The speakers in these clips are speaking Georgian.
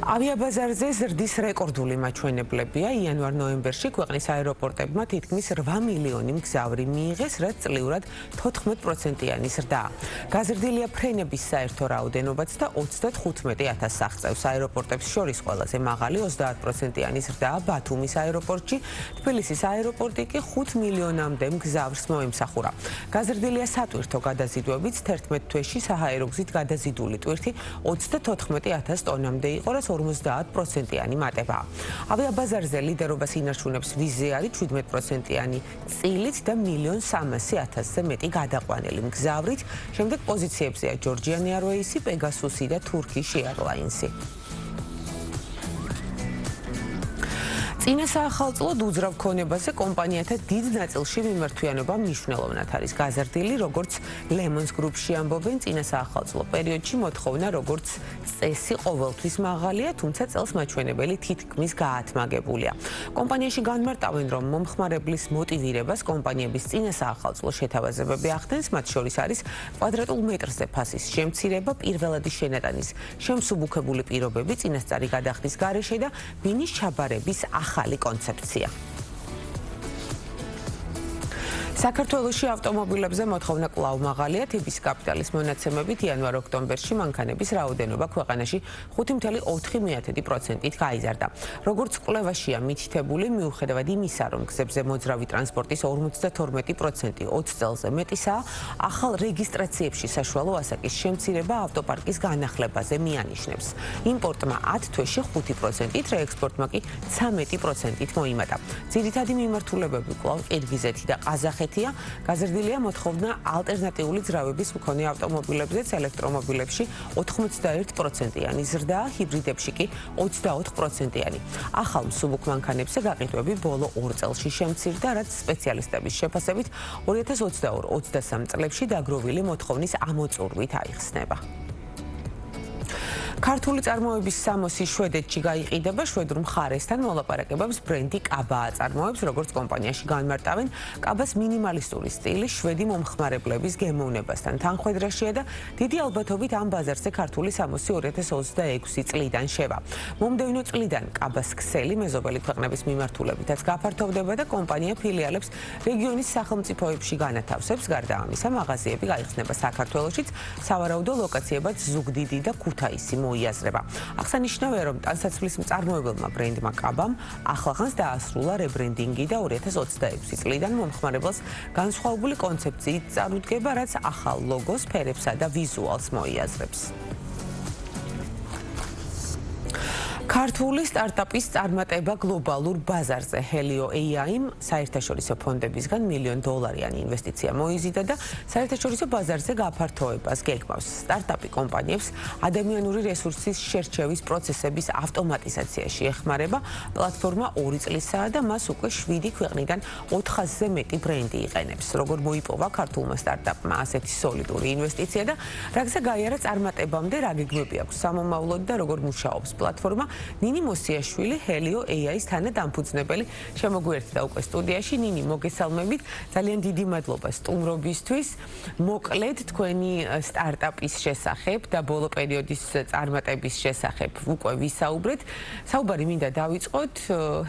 ავიაბაზარზე ზრდის რეკორდული მაჩვენებლებია. იანვარ-ნოემბერში ქვეყნის აეროპორტებმა თითქმის 8 მილიონი მგზავრი მიიღეს, რაც წლიურად 14%-იანი ზრდაა. გაზრდილია ფრენების საერთო რაოდენობაც და 35,000 აღწევს. აეროპორტებს შორის ყველაზე მაღალი 30%-იანი ზრდაა ბათუმის აეროპორტში, თბილისის აეროპორტი კი 5 მილიონამდე მგზავრს მოემსახურა. გაზრდილია სატვირთო გადაზიდვებიც 11 თვეში საჰაერო გზით გადაზიდული ტვირთი 34,000 ტონამდე იყო, 50%-იანი მატებაა. ავიაბაზარზე ლიდერობას ინარჩუნებს ვიზეარი 17%-იანი წილით და 1,300,000-ზე მეტი გადაყვანილი მგზავრით. შემდეგ პოზიციებზეა Georgian Airways, Pegasus და Turkish Airlines. წინა საახალწლოდ უძრავ ქონებაზე კომპანიათა დიდ ნაწილში მიმართვიანობა მნიშვნელოვნად არის გაზრდილი, როგორც Lemons Group-ში ამბობენ, წინა საახალწლო პერიოდში მოთხოვნა როგორც წესი ყოველთვის მაღალია, თუმცა წელს მაჩვენებელი თითქმის გაათმაგებულია. კომპანიაში განმარტავენ, რომ მომხმარებლის მოტივირებას კომპანიების წინა საახალწლო შეთავაზებები ახდენს, მათ შორის არის კვადრატულ მეტრზე ფასის შემცირება, პირველადი შენატანის შემსუბუქებული პირობები წინასწარი გადახდის გარეშე და ბინის ჩაბარების ახალი კონცეფცია. საქართველოში ავტომობილებზე მოთხოვნა კვლავ მაღალია. თიბის კაპიტალის მონაცემებით იანვარ-ოქტომბერში მანქანების რაოდენობა ქვეყანაში 5,4%-ით გაიზარდა. როგორც კვლევაშია მითითებული, მიუხედავად იმისა, რომ გზებზე მოძრავი ტრანსპორტის 52% 20 წელზე მეტისაა, ახალ რეგისტრაციებში საშუალო ასაკის შემცირება ავტოპარკის განახლებაზე მიანიშნებს. იმპორტმა 10 თვეში 5%-ით, რეექსპორტმა კი 13%-ით მოიმატა. ძირითადი მიმართულებები კვლავ ყირგიზეთი და ყაზახეთი. გაზრდილია მოთხოვნა ალტერნატიული ძრავების მქონე ავტომობილებზეც, ელექტრომობილებში 81%-იანი ზრდაა, ჰიბრიდებში კი 24%-იანი. ახალ მსუბუქ მანქანებზე გაყიდვები ბოლო 2 წელში შემცირდა, რაც სპეციალისტების შეფასებით 2022-23 წლებში დაგროვილი მოთხოვნის ამოწურვით აიხსნება. ქართული წარმოების სამოსი შვედეთში გაიყიდება. შვედურ მხარესთან მოლაპარაკებებს ბრენდი კაბა აწარმოებს, როგორც კომპანიაში განმარტავენ, კაბას მინიმალისტური სტილი შვედი მომხმარებლების გემოვნებასთან თანხვედრაშია და დიდი ალბათობით ამ ბაზარზე ქართული სამოსი 2026 წლიდან შევა. მომდევნო წლიდან კაბას ქსელი მეზობელი ქვეყნების მიმართულებითაც გაფართოვდება და კომპანია ფილიალებს რეგიონის სახელმწიფოებში განათავსებს. გარდა ამისა, მაღაზიები გაიხსნება საქართველოშიც, სავარაუდო ლოკაციებად ზუგდიდი და ქუთაისი მოიაზრება. აღსანიშნავია, რომ ტანსაცმლის მწარმოებელმა ბრენდმა კაბამ ახლახანს დაასრულა რებრენდინგი და 2026 წლიდან მომხმარებელს განსხვავებული კონცეფციით წარუდგება, რაც ახალ ლოგოს, ფერებსა და ვიზუალს მოიაზრებს. ქართული სტარტაპის წარმატება გლობალურ ბაზარზე. Helio AI-მ საერთაშორისო ფონდებისგან $1 მილიონიანი ინვესტიცია მოიზიდა და საერთაშორისო ბაზარზე გაფართოებას გეგმავს. სტარტაპი კომპანიებს ადამიანური რესურსის შერჩევის პროცესების ავტომატიზაციაში ეხმარება. პლატფორმა 2 წლისაა და მას უკვე 7 ქვეყნიდან 400-ზე მეტი ბრენდი იყენებს. როგორ მოიპოვა ქართულმა სტარტაპმა ასეთი სოლიდური ინვესტიცია და რაგზე გაიარა წარმატებამდე, რა გეგმები აქვს სამომავლოდ და როგორ მუშაობს პლატფორმა, ნინი მოსიაშვილი, Helio AI-ის თანადამფუძნებელი შემოგვიერთდა უკვე სტუდიაში. ნინი, მოგესალმებით. ძალიან დიდი მადლობა სტუმრობისთვის. მოკლედ თქვენი სტარტაპის შესახებ და ბოლო პერიოდის წარმატების შესახებ უკვე ვისაუბრეთ. საუბარი მინდა დავიწყოთ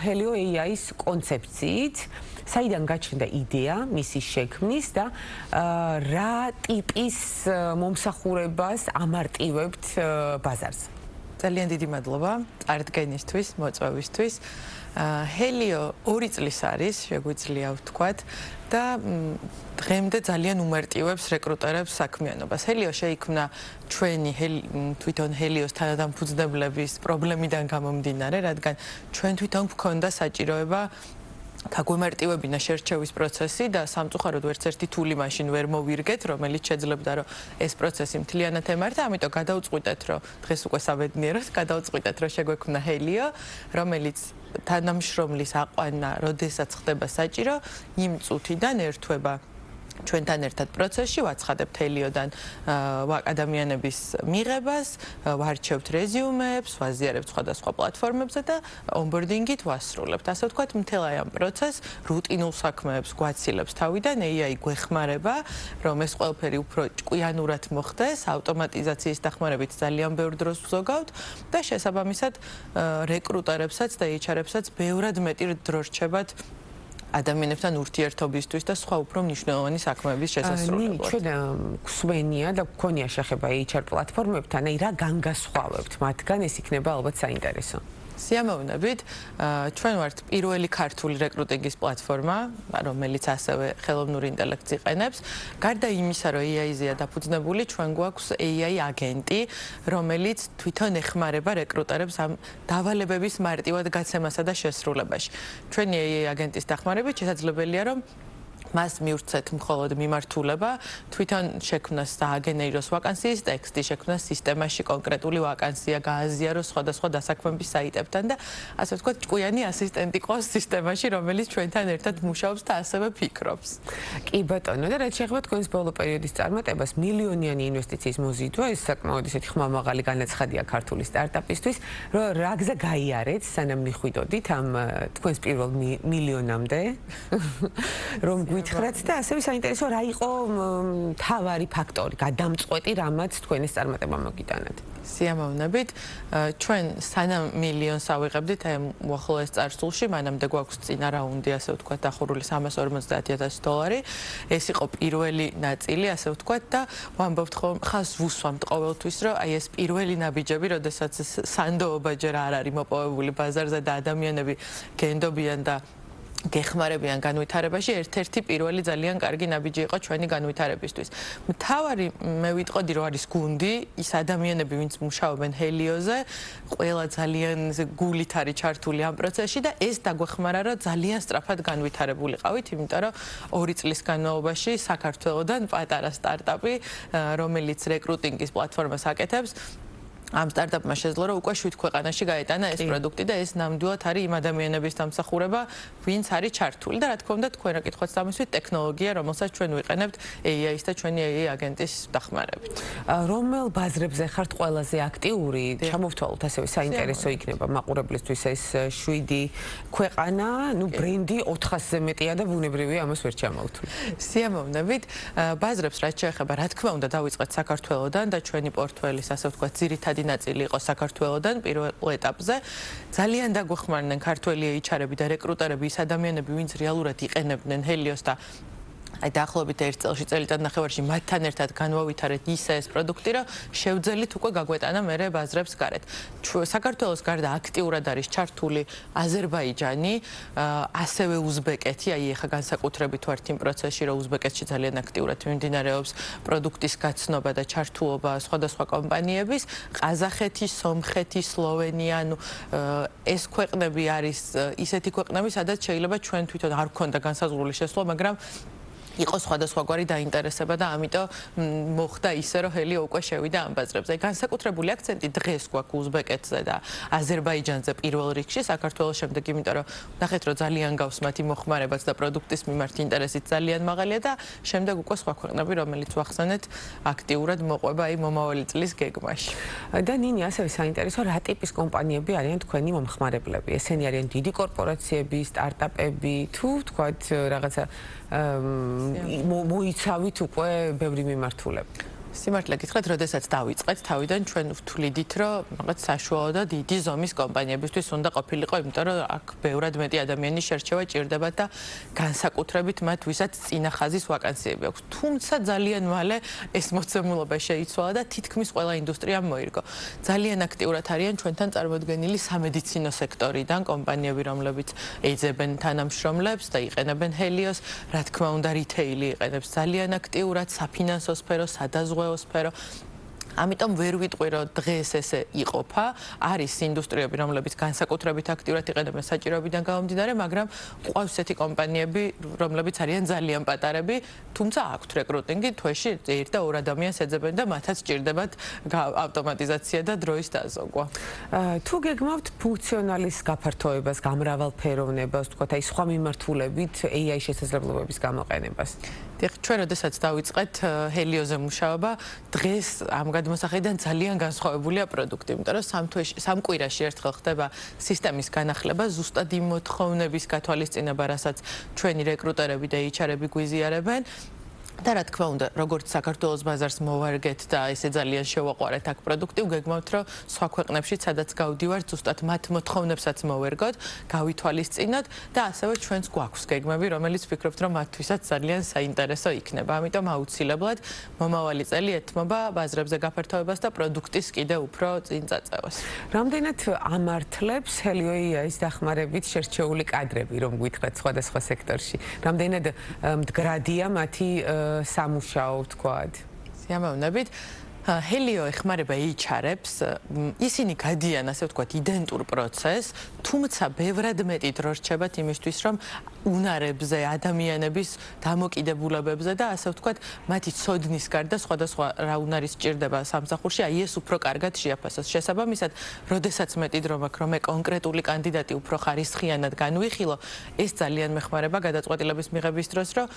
Helio AI-ის კონცეფციით. საიდან გაჩნდა იდეა მისი შექმნის და რა ტიპის მომსახურებას ამარტივებთ ბაზარზე? ძალიან დიდი მადლობა წარდგენისთვის, მოწვევისთვის. Helio 2 წლის არის, შეგვიძლია ვთქვათ და დღემდე ძალიან უმარტივებს რეკრუტერებს საქმიანობას. Helio შეიქმნა ჩვენი თვითონ Helios თანადამფუძნებლების პრობლემიდან გამომდინარე, რადგან ჩვენ თვითონ გვქონდა საჭიროება გაგვემარტივებინა შერჩევის პროცესი და სამწუხაროდ ვერცერთი თული მაშინ ვერ მოვირგეთ, რომელიც შეძლებდა, რომ ეს პროცესი მთლიანად ემართა, ამიტომ გადავწყვიტეთ, რომ დღეს უკვე საბედნიეროდ გადავწყვიტეთ, რომ შეგვექმნა Helio, რომელიც თანამშრომლის აყვანა, როდესაც ხდება საჭირო, იმ წუთიდან ერთვება ჩვენთან ერთად პროცესში ვაცხადებთ ჰელიოდან ადამიანების მიღებას, ვარჩევთ რეზიუმეებს, ვაზიარებთ სხვადასხვა პლატფორმებზე და ონბორდინგით ვასრულებთ. ასე ვთქვათ, მთელ ამ პროცესს რუტინულ საქმეებს გვაცილებს თავიდან AI გვეხმარება, რომ ეს ყველაფერი უფრო ჭკვიანურად მოხდეს, ავტომატიზაციის დახმარებით ძალიან ბევრ დროს ვზოგავთ და შესაბამისად რეკრუტერებსაც და HR-ებსაც ბევრად მეტი დრო რჩებათ ადამიანებთან ურთიერთობისთვის და სხვა უფრო მნიშვნელოვანი საქმეების შესასრულებლად. ჩვენ გვსვენია და გვქონია შეხება HR პლატფორმებთან, აი რა განგასხვავებთ მათგან, ეს იქნება ალბათ საინტერესო. სიამოვნებით, ჩვენ ვართ პირველი ქართული რეკრუტინგის პლატფორმა, რომელიც ასევე ხელოვნურ ინტელექტს იყენებს. გარდა იმისა, რომ AI-ზეა დაფუძნებული, ჩვენ გვაქვს AI აგენტი, რომელიც თვითონ ეხმარება რეკრუტერებს ამ დავალებების მარტივად გაცემასა და შესრულებაში. ჩვენი AI აგენტის დახმარებით შესაძლებელია, რომ მას მივცეთ მხოლოდ მიმართულება, თვითონ შექმნას და აგენერიროს ვაკანსიის ტექსტი, შექმნას სისტემაში კონკრეტული ვაკანსია, გააზიაროს სხვადასხვა დასაქმების საიტებთან და ასე ვთქვათ, ჭკვიანი ასისტენტი ყავს სისტემაში, რომელიც ჩვენთან ერთად მუშაობს და ასევე ფიქრობს. კი ბატონო, და რაც შეეხება თქვენს ბოლო პერიოდის წარმატებას, მილიონიანი ინვესტიციის მოზიდვა, ეს საკმაოდ ისეთი ხმამაღალი განაცხადია ქართული სტარტაპისთვის, რომ რა გზა გაიარეთ, სანამ მიხვიდოდით ამ თქვენს პირველ მილიონამდე, რომ გითხრათ და ასევე საინტერესო რა იყო მთავარი ფაქტორი, გადამწყვეტი, რამაც თქვენ ეს წარმატება მოგიტანათ. სიამოვნებით, ჩვენ სანამ მილიონს ავიღებდით აი უახლოეს წარსულში, მანამდე გვაქვს წინა რაუნდი, ასე ვთქვათ, დახურული $350,000. ეს იყო პირველი ნაწილი, ასე ვთქვათ და ვამბობთ ხომ, ხას ვუსვამთ ყოველთვის, რომ აი ეს პირველი ნაბიჯები, როდესაც სანდოობა ჯერ არ არის მოპოვებული ბაზარზე და ადამიანები გენდობიან და გეხმარებიან განვითარებაში, ერთ-ერთი პირველი ძალიან კარგი ნაბიჯი იყო ჩვენი განვითარებისთვის. მთავარი მე ვიტყოდი, რომ არის გუნდი, ის ადამიანები, ვინც მუშაობენ ჰელიოზე, ყველა ძალიან გულით არის ჩართული ამ პროცესში და ეს დაგვეხმარა, რომ ძალიან სწრაფად განვითარებულიყავით, იმიტომ რომ 2 წლის განმავლობაში საქართველოსდან პატარა სტარტაპი, რომელიც რეკრუტინგის პლატფორმას აკეთებს, ამ სტარტაპმა შეძლო, რომ უკვე 7 ქვეყანაში გაეტანა ეს პროდუქტი და ეს ნამდვილად არის იმ ადამიანების დამსახურება, ვინც არის ჩართული და რა თქმა უნდა, თქვენ რა კითხავთ სამისვით ტექნოლოგია, რომელსაც ჩვენ ვიყენებთ AI-ის და ჩვენი AI აგენტის დახმარებით. რომელ ბაზრებზე ხართ ყველაზე აქტიური? ჩამოვთვალოთ ასევე საინტერესო იქნება მაყურებლისთვის ეს 7 ქვეყანა, ნუ ბრენდი 400-ზე მეტია და ბუნებრივია ამას ვერ ჩამოვთვლი. სიამოვნებით, ბაზრებს რაც შეეხება, რა თქმა უნდა, დავიწყეთ საქართველოსდან და ჩვენი პორტფელის, ასე ვთქვათ, ძირითადი ნაწილი იყო საქართველოსდან პირველ ეტაპზე. ძალიან დაგვეხმარნენ ქართველი HR-ები და რეკრუტერები, ის ადამიანები, ვინც რეალურად იყენებდნენ ჰელიოს და აი დაახლოებით 1 წელში, წელიწად ნახევარში მათთან ერთად განვავითარეთ ისე ეს პროდუქტი, რომ შევძელით უკვე გაგვეტანა მერე ბაზრებს გარეთ. საქართველოს გარდა აქტიურად არის ჩართული აზერბაიჯანი, ასევე უზბეკეთი, აი ეხა განსაკუთრებით ვართ იმ პროცესში, რომ უზბეკეთში ძალიან აქტიურად მიმდინარეობს პროდუქტის გაცნობა და ჩართულობა სხვადასხვა კომპანიების, ყაზახეთი, სომხეთი, სლოვენია, ანუ ეს ქვეყნები არის ისეთი ქვეყნები, სადაც შეიძლება ჩვენ თვითონ არ გქონდა განსაზღვრული შესვლა, მაგრამ იყო სხვადასხვაგვარი დაინტერესება და ამიტომ მოხდა ისე, რომ ჰელიო უკვე შევიდა ამ ბაზრებზე. განსაკუთრებული აქცენტი დღეს გვაქვს უზბეკეთზე და აზერბაიჯანზე პირველ რიგში, საქართველოს შემდეგ, იმიტომ რომ ნახეთ, რომ ძალიან გავს მათი მოხმარებაც და პროდუქტის მიმართ ინტერესიც ძალიან მაღალია და შემდეგ უკვე სხვა ქვეყნები, რომელიც ვახსენეთ, აქტიურად მოყვება აი მომავალი წლის გეგმაში. და ნინი, ასევე საინტერესო, რა ტიპის კომპანიები არიან თქვენი მომხმარებლები? ესენი არიან დიდი კორპორაციები, სტარტაპები, თუ თქვათ რაღაცა მოიცავით უკვე ბევრი მიმართულება. სიმართლე გითხრათ, როდესაც დავიწყეთ, თავიდან ჩვენ ვთვლიდით, რომ რაღაც საშუალო და დიდი ზომის კომპანიებისთვის უნდა ყოფილიყო, იმიტომ რომ აქ ბევრად მეტი ადამიანის შერჩევა ჭირდებათ და განსაკუთრებით მათ, ვისაც წინა ხაზის ვაკანსიები აქვს. თუმცა ძალიან მალე ეს მოცემულობა შეიცვალა და თითქმის ყველა ინდუსტრიამ მოირგო. ძალიან აქტიურად არიან ჩვენთან წარმოდგენილი სამედიცინო სექტორიდან კომპანიები, რომლებიც ეძებენ თანამშრომლებს და იყენებენ ჰელიოს, რა თქმა უნდა, რითეილი იყენებს ძალიან აქტიურად, საფინანსო სფერო, სადაზღვევო სფერო. ამიტომ ვერ ვიტყვი, რომ დღეს ესე იყოფა, არის ინდუსტრიები, რომლებიც განსაკუთრებით აქტიურად იყენებენ საჭიროებიდან გამომდინარე, მაგრამ ყავს ესეთი კომპანიები, რომლებიც არიან ძალიან პატარები, თუმცა აქვთ რეკრუტინგი, თვეში 1 და 2 ადამიანს ეძებენ და მათაც სჭირდებათ ავტომატიზაცია და დროის დაზოგვა. თუ გეგმავთ ფუნქციონალის გაფართოებას, გამრავალფეროვნებას, თქვათ, აი სხვა მიმართულებით AI შესაძლებლობების გამოყენებას? ჩვენ როდესაც დავიწყეთ ჰელიოზე მუშაობა, დღეს ამ გადმოსახედიდან ძალიან განსხვავებულია პროდუქტი, იმიტომ რომ სამ კვირაში ერთხელ ხდება სისტემის განახლება, ზუსტად იმ მოთხოვნების გათვალისწინება, რასაც ჩვენი რეკრუტერები და HR-ები გვიზიარებენ. და რა თქმა უნდა, როგორც საქართველოს ბაზარს მოვარგეთ და ესე ძალიან შევაყვარეთ აქ პროდუქტი, ვგეგმავთ, რომ სხვა ქვეყნებში, სადაც გავდივართ, ზუსტად მათ მოთხოვნებსაც მოვერგოთ, გავითვალისწინოთ და ასევე ჩვენს გვაქვს გეგმები, რომელიც ვფიქრობთ, რომ მათთვისაც ძალიან საინტერესო იქნება. ამიტომ აუცილებლად მომავალი წელი ეთმობა ბაზრებზე გაფართოებას და პროდუქტის კიდევ უფრო წინ წაწევას. რამდენად ამართლებს Helio AI-ის დახმარებით შერჩეული კადრები, რომ გითხრათ სხვადასხვა სექტორში? რამდენად მდგრადია მათი სამუშაო, ვთქვათ? სიამოვნებით. Helio ეხმარება HR-ებს, ისინი გადიან, ასე ვთქვათ, იდენტურ პროცესს, თუმცა ბევრად მეტი დრო რჩებათ იმისთვის, რომ უნარებზე, ადამიანების დამოკიდებულებებზე და ასე ვთქვათ, მათი ცოდნის გარდა სხვადასხვა რა უნარი სჭირდება სამსახურში, აი ეს უფრო კარგად შეაფასოს. შესაბამისად, როდესაც მეტი დრო მაქვს, რომ მე კონკრეტული კანდიდატი უფრო ხარისხიანად განვიხილო, ეს ძალიან მეხმარება გადაწყვეტილების მიღების დროს, რომ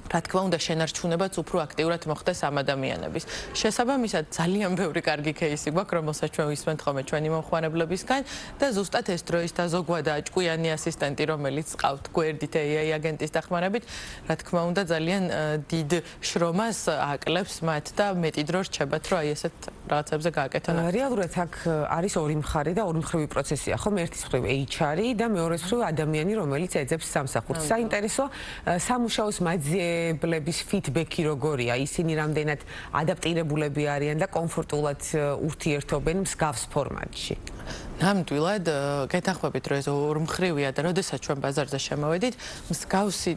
რა თქმა უნდა შენარჩუნებაც უფრო აქტიურად მოხდეს ამ ადამიანების. შესაბამისად ძალიან ბევრი კარგი кейსი გვაქვს, რომელსაც ჩვენ ვისმენთ ხოლმე ჩვენი მომხმარებლებისგან და ზუსტად ეს დროის დაზოგვა და ჭკვიანი ასისტენტი, რომელიც ყავთ გვერდით AI აგენტის დახმარებით, რა თქმა უნდა ძალიან დიდ შრომას აკლებს მათ და მეტი დრო რჩებათ, რომ აი ესეთ რაღაცებზე გააკეთონ. რეალურად აქ არის ორი მხარე და ორი მხრივი პროცესია, ხო? ერთის მხრივ HR-ი და მეორე მხრივ ადამიანი, რომელიც ეძებს სამსახურს. საინტერესო სამუშაოს მაძიებლების ფიდბექი როგორია? ისინი რამდენად ადაპტირებულები არიან და კომფორტულად ურთიერთობენ მსგავს ფორმატში? ნამდვილად, გეთანხმებით, რომ ეს ორმხრივია და როდესაც ჩვენ ბაზარზე შემოვედით, მსგავსი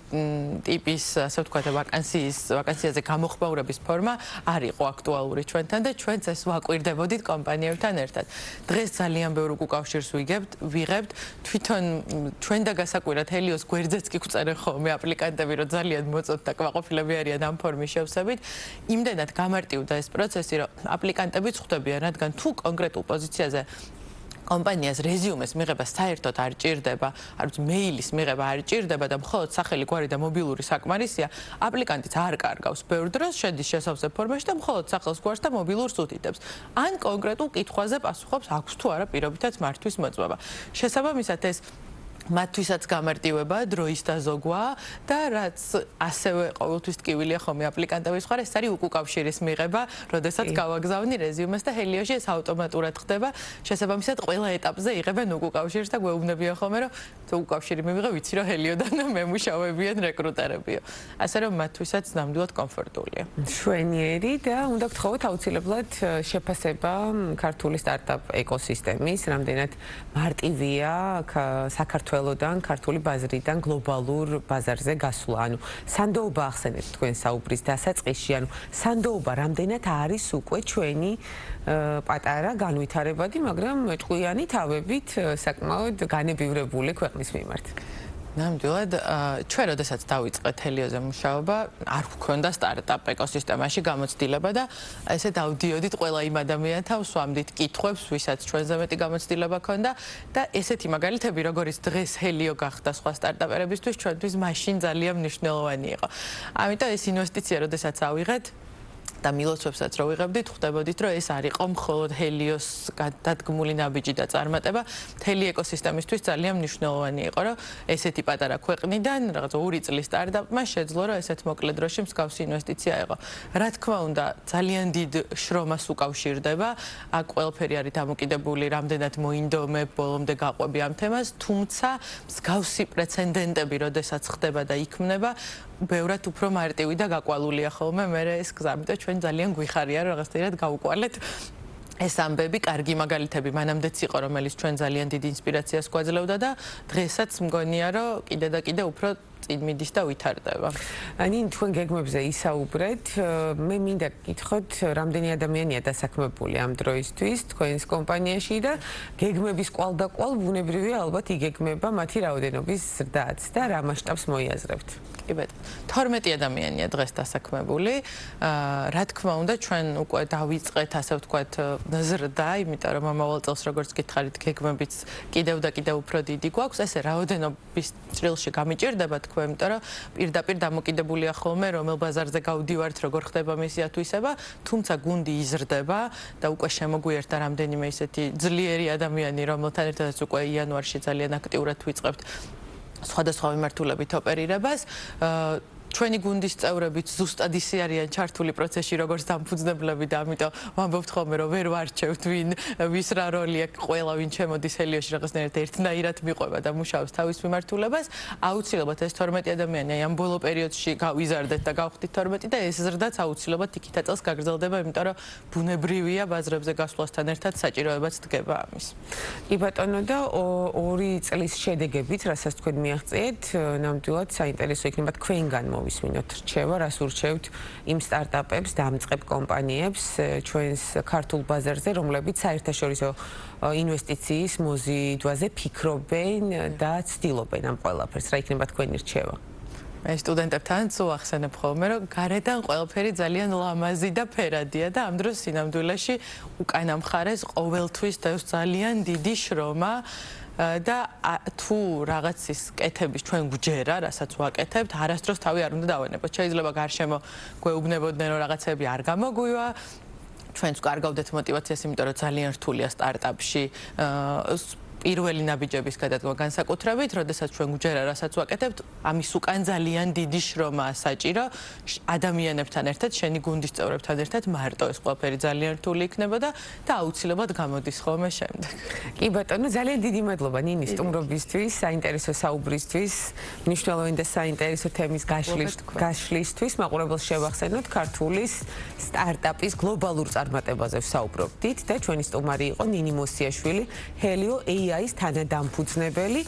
ტიპის, ასე ვთქვათ, ვაკანსიაზე გამოხმაურების ფორმა არ იყო აქტუალური ჩვენთან და ჩვენც ეს ვაკვირდებოდით კომპანიებთან ერთად. დღეს ძალიან ბევრ უკავშირს ვიღებთ, თვითონ ჩვენ და გასაკვირად Helios გვერდზეც კი გვწერენ ხოლმე აპლიკანტები, რომ ძალიან მოწონთ და კმაყოფილები არიან ამ ფორმის შევსებით. იმდენად გამარტივდა ეს პროცესი, რომ აპლიკანტებიც ხვდებიან, რადგან თუ კონკრეტულ პოზიციაზე კომპანიას რეზიუმეს მიღება საერთოდ არ ჭირდება, არ ვიცი, მეილის მიღება არ ჭირდება და მხოლოდ სახელი, გვარი და მობილური საკმარისია, აპლიკანტიც არ კარგავს ბევრ დროს, შედის შესავსებ ფორმაში და მხოლოდ სახელს, გვარს და მობილურს უთითებს. ან კონკრეტულ კითხვაზე პასუხობს, აქვს თუ არა პირობითაც მართვის მოწმობა. შესაბამისად ეს მათთვისაც გამარტივება, დროის დაზოგვა და რაც ასევე ყოველთვის ტკივილია ხოლმე აპლიკანტების მხარეს, ეს არის უკავშირის მიღება, როდესაც გავაგზავნი რეზიუმეს და Helio-ში ეს ავტომატურად ხდება. შესაბამისად, ყველა ეტაპზე იღებენ უკავშირს და გვეუბნებიან ხოლმე, რომ თუ უკავშირი მივიღე, ვიცი რომ Helio-დან მემუშავებიან რეკრუტერებიო. ასე რომ მათთვისაც ნამდვილად კომფორტულია. მშვენიერი და უნდა გთხოვოთ აუცილებლად შეფასება ქართული სტარტაპ ეკოსისტემის, რამდენად მარტივია საქართველოდან, ქართული ბაზრიდან გლობალურ ბაზარზე გასვლა. ანუ სანდოობა ახსენეთ თქვენ საუბრის დასაწყისში, ანუ სანდოობა რამდენად არის უკვე ჩვენი პატარა განვითარებადი, მაგრამ ჭკვიანი თავებით საკმაოდ განებივრებული ქვეყნის მიმართ. ნამდვილად, ჩვენ როდესაც დავიწყეთ Helio-ზე მუშაობა, არ გვქონდა სტარტაპ ეკოსისტემაში გამოცდილება და ესე დავდიოდით ყველა იმ ადამიანთან, ვსვამდით კითხვებს, ვისაც ჩვენზე მეტი გამოცდილება ჰქონდა და ესეთი მაგალითები, როგორც დღეს Helio გახდა სხვა სტარტაპერებისთვის, ჩვენთვის მაშინ ძალიან მნიშვნელოვანი იყო. ამიტომ ეს ინვესტიცია, როდესაც ავიღეთ და მილოცვებსაც რო ვიღებდით, ხვდებოდით, რომ ეს არ იყო მხოლოდ Helios დადგმული ნაბიჯი და წარმატება, მთელი ეკოსისტემისთვის ძალიან მნიშვნელოვანი იყო, რომ ესეთი პატარა ქვეყნიდან რაღაც 2 წლის სტარტაპმა შეძლო, რომ ესეთ მოკლე დროში მსგავსი ინვესტიცია იყო. რა თქმა უნდა, ძალიან დიდ შრომას უკავშირდება, აქ ყველაფერი არის დამოკიდებული, რამდენად მოინდომებ ბოლომდე გაყვები ამ თემას, თუმცა მსგავსი პრეცედენტები, როდესაც ხდება და იქმნება, ბევრად უფრო მარტივი და გაკვალულია ხოლმე მე ეს გზა, ამიტომ ჩვენ ძალიან გვიხარია რომ რაღაცნაირად გავუკვალეთ ეს ამბები, კარგი მაგალითები მანამდეც იყო, რომელიც ჩვენ ძალიან დიდ ინსპირაციას გვაძლევდა და დღესაც მგონია რომ კიდე და კიდე უფრო წინ მიდის და ვითარდება. ნინ თქვენ გეგმებზე ისაუბრეთ, მე მინდა გკითხოთ, რამდენი ადამიანია დასაქმებული ამ დროისთვის თქვენს კომპანიაში და გეგმების კვალდაკვალ ბუნებრივია ალბათ იგეგმება მათი რაოდენობის ზრდაც და რა მასშტაბს მოიაზრებთ? კი ბატონო 12 ადამიანია დღეს დასაქმებული. Რა თქმა უნდა ჩვენ უკვე დავიწყეთ ასე ვთქვათ ზრდა, იმიტომ რომ ამავე წელს როგორც გითხარით გეგმებიც კიდევ და კიდევ უფრო დიდი გვაქვს. ესე რაოდენობის წრილში გამიჭირდება თქვენ, იმიტომ რომ პირდაპირ დამოკიდებულია ხოლმე რომელ ბაზარზე გავდივართ, როგორ ხდება მისი ათვისება, თუმცა გუნდი იზრდება და უკვე შემოგვიერთდა რამდენიმე ისეთი ძლიერი ადამიანი, რომელთან ერთადაც უკვე იანვარში ძალიან აქტიურად ვიწყებთ სხვადასხვა მიმართულებით ოპერირებას. ჩვენი გუნდის წევრებიც ზუსტად ისე არიან ჩართული პროცესში როგორც დამფუძნებლები და ამიტომ ვამბობთ ხოლმე რომ ვერ ვარჩევთ ვის რა როლი აქვს ყველა ვინ ჩემოდის ჰელიოში რაღაცნაირად ერთნაირად მიყვება და მუშაობს თავის მიმართულებას აუცილებლად ეს 12 ადამიანი აი ამ ბოლო პერიოდში გავიზარდეთ და გავხდით 12 და ეს ზრდაც აუცილებლად იქით წელს გაგრძელდება იმიტომ რომ ბუნებრივია ბაზრებზე გასვლასთან ერთად საჭიროებაც დგება ამის. კი ბატონო და 2 წლის შედეგებით რასაც თქვენ მიაღწიეთ ნამდვილად საინტერესო იქნება თქვენგან მოვისმინოთ რჩევა, რას ურჩევთ იმ სტარტაპებს, დამწყებ კომპანიებს ჩვენს ქართულ ბაზარზე, რომლებიც საერთაშორისო ინვესტიციის მოზიდვაზე ფიქრობენ და ცდილობენ ამ ყველაფერს. რა იქნება თქვენი რჩევა? მე სტუდენტებთანაც უახსენებ ხოლმე, რომ გარედან ყველაფერი ძალიან ლამაზი და ფერადია და ამ დროს სინამდვილეში უკანა მხარეს ყოველთვის დევს ძალიან დიდი შრომა და თუ რაღაცის კეთების ჩვენ გვჯერა, რასაც ვაკეთებთ, არასდროს თავი არ უნდა დავენებოთ. შეიძლება გარშემო გვეუბნებოდნენ, რომ რაღაცები არ გამოგვივა. ჩვენც კარგავდეთ мотиваციას, იმიტომ რომ ძალიან რთულია სტარტაპში პირველი ნაბიჯების გადადგმა განსაკუთრებით, როდესაც ჩვენ გვჯერა, რასაც ვაკეთებთ, ამის უკან ძალიან დიდი შრომაა საჭირო. ადამიანებთან ერთად, შენი გუნდის წევრებთან ერთად მარტო ეს ყველაფერი ძალიან რთული იქნებოდა და აუცილებლად გამოდის ხოლმე შემდეგ. კი ბატონო, ძალიან დიდი მადლობა ნინი სტუმრობისთვის, საინტერესო საუბრისთვის, მნიშვნელოვანი და საინტერესო თემის გაშლისთვის. მაყურებელს შევახსენოთ ქართულის სტარტაპის გლობალურ წარმატებაზე ვსაუბრობდით და ჩვენი სტუმარი იყო ნინი მოსიაშვილი, Helio AI-ის თანადამფუძნებელი.